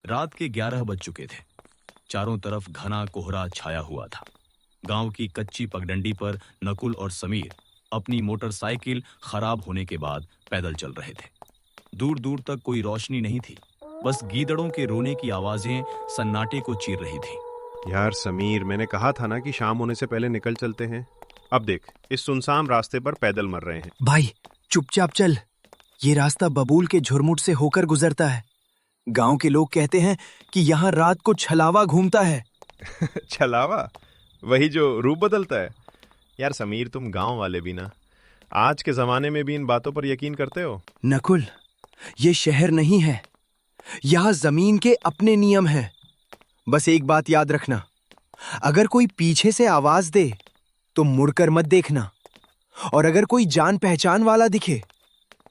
रात के 11 बज चुके थे। चारों तरफ घना कोहरा छाया हुआ था। गांव की कच्ची पगडंडी पर नकुल और समीर अपनी मोटरसाइकिल खराब होने के बाद पैदल चल रहे थे। दूर दूर तक कोई रोशनी नहीं थी, बस गीदड़ों के रोने की आवाजें सन्नाटे को चीर रही थी। यार समीर, मैंने कहा था ना कि शाम होने से पहले निकल चलते हैं। अब देख, इस सुनसान रास्ते पर पैदल मर रहे हैं। भाई चुपचाप चल, ये रास्ता बबूल के झुरमुट से होकर गुजरता है। गांव के लोग कहते हैं कि यहाँ रात को छलावा घूमता है। छलावा? वही जो रूप बदलता है? यार समीर, तुम गांव वाले भी ना आज के जमाने में भी इन बातों पर यकीन करते हो? नकुल, ये शहर नहीं है, यहाँ जमीन के अपने नियम हैं। बस एक बात याद रखना, अगर कोई पीछे से आवाज दे तो मुड़कर मत देखना, और अगर कोई जान पहचान वाला दिखे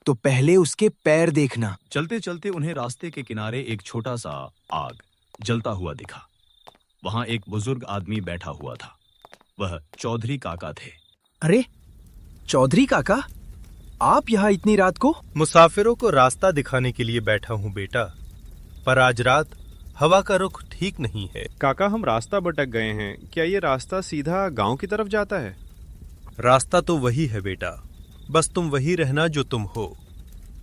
तो पहले उसके पैर देखना। चलते चलते उन्हें रास्ते के किनारे एक छोटा सा आग जलता हुआ दिखा। वहां एक बुजुर्ग आदमी बैठा हुआ था। वह चौधरी काका थे। अरे चौधरी काका, आप यहाँ इतनी रात को? मुसाफिरों को रास्ता दिखाने के लिए बैठा हूँ बेटा, पर आज रात हवा का रुख ठीक नहीं है। काका, हम रास्ता भटक गए हैं। क्या ये रास्ता सीधा गांव की तरफ जाता है? रास्ता तो वही है बेटा, बस तुम वही रहना जो तुम हो।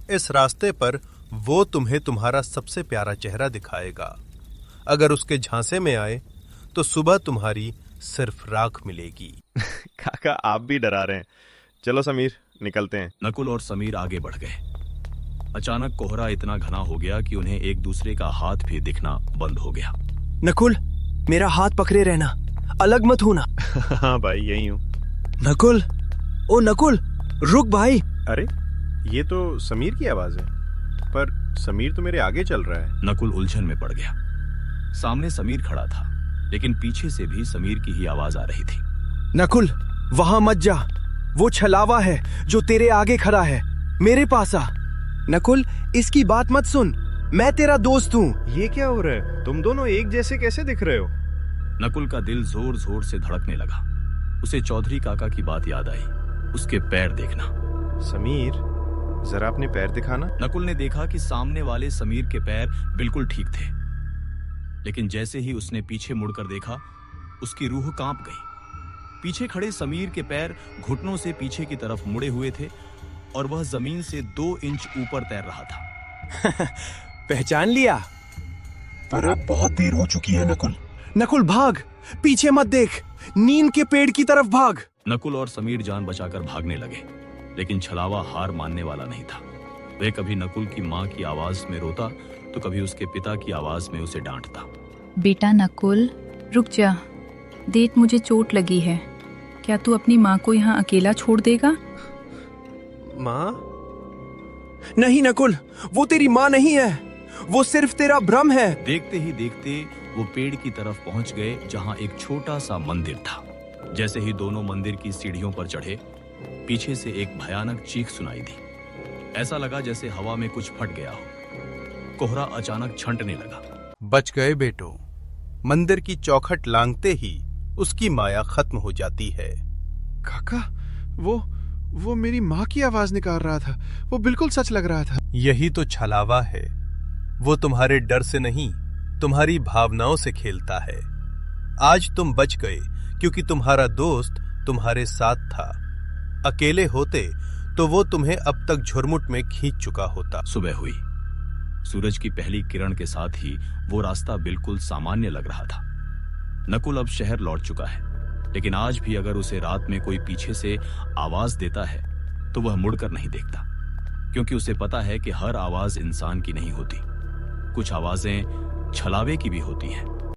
इस रास्ते पर वो तुम्हें तुम्हारा सबसे प्यारा चेहरा दिखाएगा। अगर उसके झांसे में आए तो सुबह तुम्हारी सिर्फ राख मिलेगी। काका, आप भी डरा रहे हैं। चलो समीर, निकलते हैं। नकुल और समीर आगे बढ़ गए। अचानक कोहरा इतना घना हो गया कि उन्हें एक दूसरे का हाथ भी दिखना बंद हो गया। नकुल, मेरा हाथ पकड़े रहना, अलग मत होना। हाँ भाई, यही हूँ। नकुल, ओ नकुल, रुक भाई। अरे, ये तो समीर की आवाज है, पर समीर तो मेरे आगे चल रहा है। नकुल उलझन में पड़ गया। सामने समीर खड़ा था, लेकिन पीछे से भी समीर की ही आवाज आ रही थी। नकुल, वहां मत जा, वो छलावा है जो तेरे आगे खड़ा है। मेरे पास आ। नकुल, इसकी बात मत सुन, मैं तेरा दोस्त हूँ। ये क्या हो रहा है? तुम दोनों एक जैसे कैसे दिख रहे हो? नकुल का दिल जोर जोर से धड़कने लगा। उसे चौधरी काका की बात याद आई। उसके पैर देखना। समीर, जरा अपने पैर दिखाना। नकुल ने देखा कि सामने वाले समीर के पैर बिल्कुल ठीक थे, लेकिन जैसे ही उसने पीछे मुड़कर देखा, उसकी रूह कांप गई। पीछे खड़े समीर के पैर घुटनों से पीछे की तरफ मुड़े हुए थे और वह जमीन से 2 इंच ऊपर तैर रहा था। पहचान लिया? पर अब बहुत देर हो चुकी है नकुल। नकुल भाग, पीछे मत देख, नीम के पेड़ की तरफ भाग। नकुल और समीर जान बचाकर भागने लगे, लेकिन छलावा हार मानने वाला नहीं था। वह कभी नकुल की माँ की आवाज में रोता तो कभी उसके पिता की आवाज में उसे डांटता। बेटा नकुल, रुक जा, देख मुझे चोट लगी है। क्या तू अपनी माँ को यहाँ अकेला छोड़ देगा? माँ? नहीं नकुल, वो तेरी माँ नहीं है, वो सिर्फ तेरा भ्रम है। देखते ही देखते वो पेड़ की तरफ पहुंच गए, जहां एक छोटा सा मंदिर था। जैसे ही दोनों मंदिर की सीढ़ियों पर चढ़े, पीछे से एक भयानक चीख सुनाई दी। ऐसा लगा जैसे हवा में कुछ फट गया हो। कोहरा अचानक छंटने लगा। बच गए बेटो। मंदिर की चौखट लांघते ही उसकी माया खत्म हो जाती है। काका, वो मेरी माँ की आवाज निकाल रहा था। वो बिल्कुल सच लग रहा था। यही तो छलावा है। वो तुम्हारे डर से नहीं, तुम्हारी भावनाओं से खेलता है। आज तुम बच गए क्योंकि तुम्हारा दोस्त तुम्हारे साथ था। अकेले होते तो वो तुम्हें अब तक झुरमुट में खींच चुका होता। सुबह हुई। सूरज की पहली किरण के साथ ही वो रास्ता बिल्कुल सामान्य लग रहा था। नकुल अब शहर लौट चुका है, लेकिन आज भी अगर उसे रात में कोई पीछे से आवाज देता है तो वह मुड़कर नहीं देखता, क्योंकि उसे पता है कि हर आवाज इंसान की नहीं होती। कुछ आवाजें छलावे की भी होती हैं।